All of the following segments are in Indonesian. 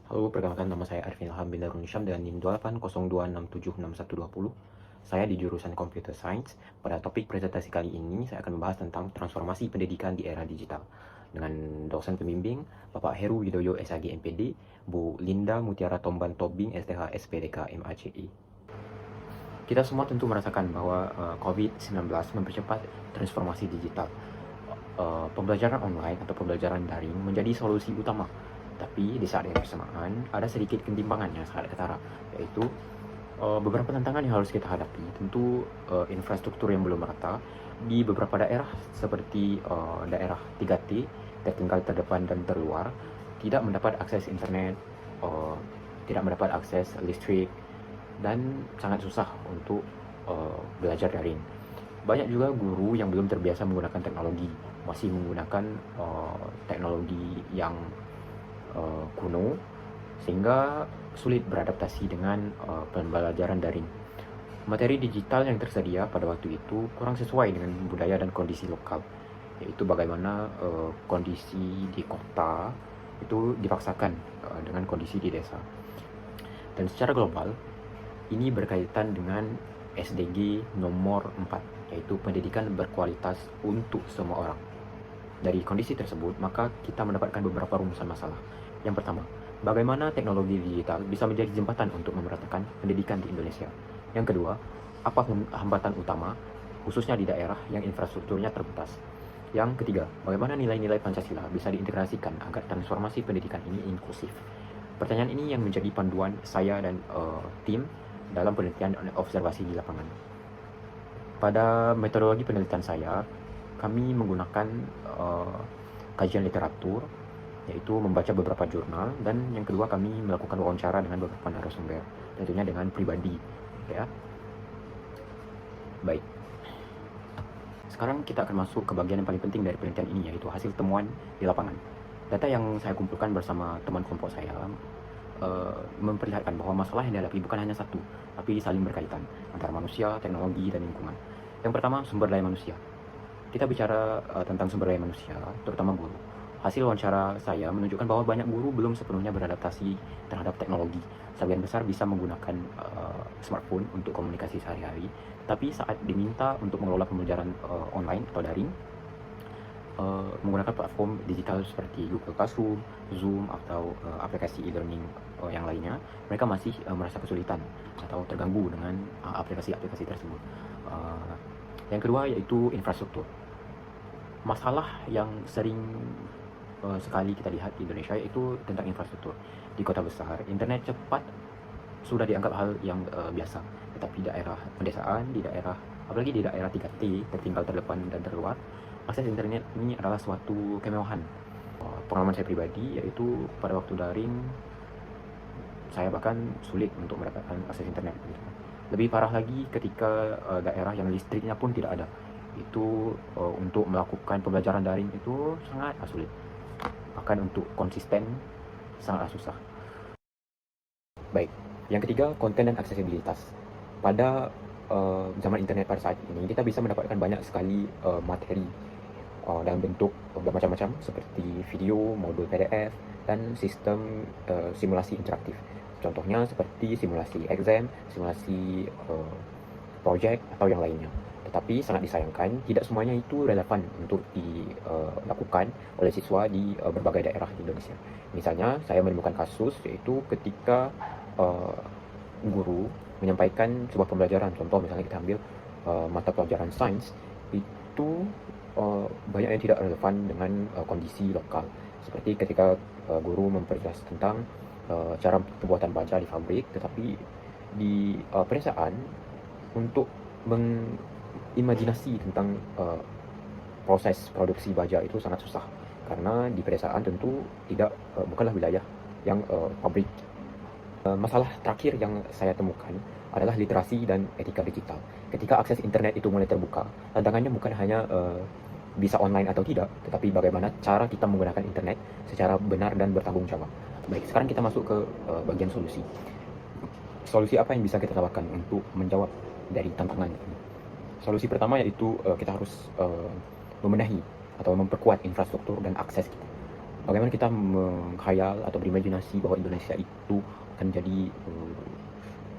Halo, perkenalkan nama saya Arifin Ilham bin Darun Syam dengan NIM 2802676120. Saya di jurusan Computer Science. Pada topik presentasi kali ini, saya akan membahas tentang transformasi pendidikan di era digital. Dengan dosen pembimbing, Bapak Heru Widoyo SAG MPD, Bu Linda Mutiara Tomban Tobing STH SPDK MACI. Kita semua tentu merasakan bahwa COVID-19 mempercepat transformasi digital. Pembelajaran online atau pembelajaran daring menjadi solusi utama. Tapi di saat yang bersamaan ada sedikit ketimpangan yang sangat ketara, yaitu beberapa tantangan yang harus kita hadapi. Tentu infrastruktur yang belum merata di beberapa daerah seperti daerah 3T, tertinggal, terdepan, dan terluar, tidak mendapat akses internet, tidak mendapat akses listrik, dan sangat susah untuk belajar daring. Banyak juga guru yang belum terbiasa menggunakan teknologi, masih menggunakan teknologi yang kuno, sehingga sulit beradaptasi dengan pembelajaran daring. Materi digital yang tersedia pada waktu itu kurang sesuai dengan budaya dan kondisi lokal, yaitu bagaimana kondisi di kota itu dipaksakan dengan kondisi di desa. Dan secara global, ini berkaitan dengan SDG nomor 4, yaitu pendidikan berkualitas untuk semua orang. Dari kondisi tersebut, maka kita mendapatkan beberapa rumusan masalah. Yang pertama, bagaimana teknologi digital bisa menjadi jembatan untuk memeratakan pendidikan di Indonesia. Yang kedua, apa hambatan utama, khususnya di daerah yang infrastrukturnya terbatas. Yang ketiga, bagaimana nilai-nilai Pancasila bisa diintegrasikan agar transformasi pendidikan ini inklusif. Pertanyaan ini yang menjadi panduan saya dan tim dalam penelitian dan observasi di lapangan. Pada metodologi penelitian saya, kami menggunakan kajian literatur, yaitu membaca beberapa jurnal, dan yang kedua kami melakukan wawancara dengan beberapa narasumber, tentunya dengan pribadi, ya. Baik. Sekarang kita akan masuk ke bagian yang paling penting dari penelitian ini, yaitu hasil temuan di lapangan. Data yang saya kumpulkan bersama teman kelompok saya memperlihatkan bahwa masalah yang dihadapi bukan hanya satu, tapi saling berkaitan antara manusia, teknologi, dan lingkungan. Yang pertama, sumber daya manusia. Kita bicara tentang sumber daya manusia, terutama guru. Hasil wawancara saya menunjukkan bahwa banyak guru belum sepenuhnya beradaptasi terhadap teknologi. Sebagian besar bisa menggunakan smartphone untuk komunikasi sehari-hari, tapi saat diminta untuk mengelola pembelajaran online atau daring, menggunakan platform digital seperti Google Classroom, Zoom, atau aplikasi e-learning yang lainnya, mereka masih merasa kesulitan atau terganggu dengan aplikasi-aplikasi tersebut. Yang kedua yaitu infrastruktur. Masalah yang sering sekali kita lihat di Indonesia yaitu tentang infrastruktur. Di kota besar, internet cepat sudah dianggap hal yang biasa, tetapi daerah pedesaan, apalagi di daerah 3T, tertinggal, terdepan, dan terluar, akses internet ini adalah suatu kemewahan. Pengalaman saya pribadi yaitu pada waktu daring, saya bahkan sulit untuk mendapatkan akses internet. Lebih parah lagi ketika daerah yang listriknya pun tidak ada. Itu untuk melakukan pembelajaran daring itu sangat sulit. Bahkan untuk konsisten sangat susah. Baik, yang ketiga, konten dan aksesibilitas. Pada zaman internet pada saat ini, kita bisa mendapatkan banyak sekali materi dalam bentuk bermacam-macam seperti video, modul PDF, dan sistem simulasi interaktif. Contohnya seperti simulasi exam, simulasi project, atau yang lainnya. Tetapi sangat disayangkan, tidak semuanya itu relevan untuk dilakukan oleh siswa di berbagai daerah di Indonesia. Misalnya, saya menemukan kasus yaitu ketika guru menyampaikan sebuah pembelajaran, contoh misalnya kita ambil mata pelajaran sains, itu banyak yang tidak relevan dengan kondisi lokal. Seperti ketika guru memperjelas tentang cara pembuatan baja di pabrik, tetapi di pedesaan untuk mengimajinasi tentang proses produksi baja itu sangat susah, karena di pedesaan tentu bukanlah wilayah yang pabrik. Masalah terakhir yang saya temukan adalah literasi dan etika digital. Ketika akses internet itu mulai terbuka, tantangannya bukan hanya bisa online atau tidak, tetapi bagaimana cara kita menggunakan internet secara benar dan bertanggung jawab. Baik, sekarang kita masuk ke bagian solusi. Solusi apa yang bisa kita tawarkan untuk menjawab dari tantangan ini? Solusi pertama yaitu kita harus membenahi atau memperkuat infrastruktur dan akses kita. bagaimana kita menghayal atau berimajinasi bahwa Indonesia itu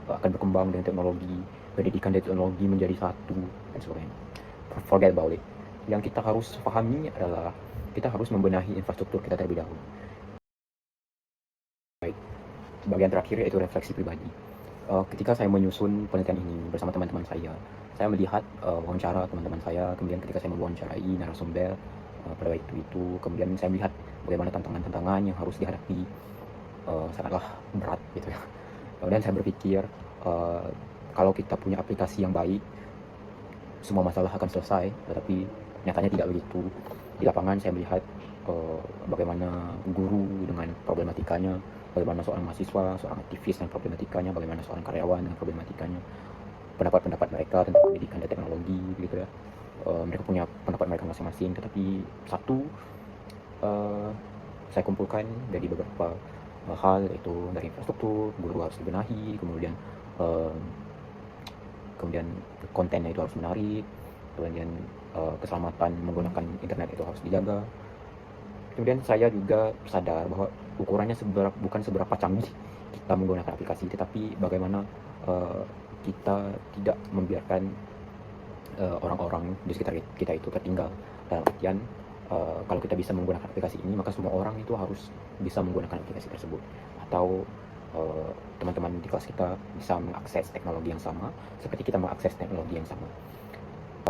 akan berkembang dengan teknologi, pendidikan dan teknologi menjadi satu dan sebagainya. Forget about it. Yang kita harus pahami adalah kita harus membenahi infrastruktur kita terlebih dahulu. Baik, bagian terakhir yaitu refleksi pribadi. Ketika saya menyusun penelitian ini bersama teman-teman saya melihat wawancara teman-teman saya, kemudian ketika saya mewawancarai narasumber pada waktu itu, kemudian saya melihat bagaimana tantangan-tantangan yang harus dihadapi sangatlah berat gitu ya. Dan saya berpikir kalau kita punya aplikasi yang baik, semua masalah akan selesai, tetapi nyatanya tidak begitu. Di lapangan saya melihat bagaimana guru dengan problematikanya, bagaimana seorang mahasiswa, seorang aktivis dengan problematikanya, bagaimana seorang karyawan dengan problematikanya, pendapat-pendapat mereka tentang pendidikan dan teknologi, gitu ya. Mereka punya pendapat mereka masing-masing, tetapi satu saya kumpulkan dari beberapa hal, yaitu dari infrastruktur, guru harus dibenahi, kemudian kontennya itu harus menarik, kemudian keselamatan menggunakan internet itu harus dijaga. Kemudian saya juga sadar bahwa ukurannya bukan seberapa canggih kita menggunakan aplikasi, tetapi bagaimana kita tidak membiarkan orang-orang di sekitar kita itu tertinggal. Dalam artian, kalau kita bisa menggunakan aplikasi ini, maka semua orang itu harus bisa menggunakan aplikasi tersebut. Atau teman-teman di kelas kita bisa mengakses teknologi yang sama seperti kita mengakses teknologi yang sama.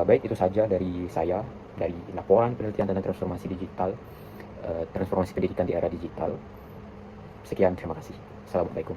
Baik, itu saja dari saya, dari laporan penelitian tentang transformasi digital, transformasi pendidikan di era digital. Sekian, terima kasih. Assalamualaikum.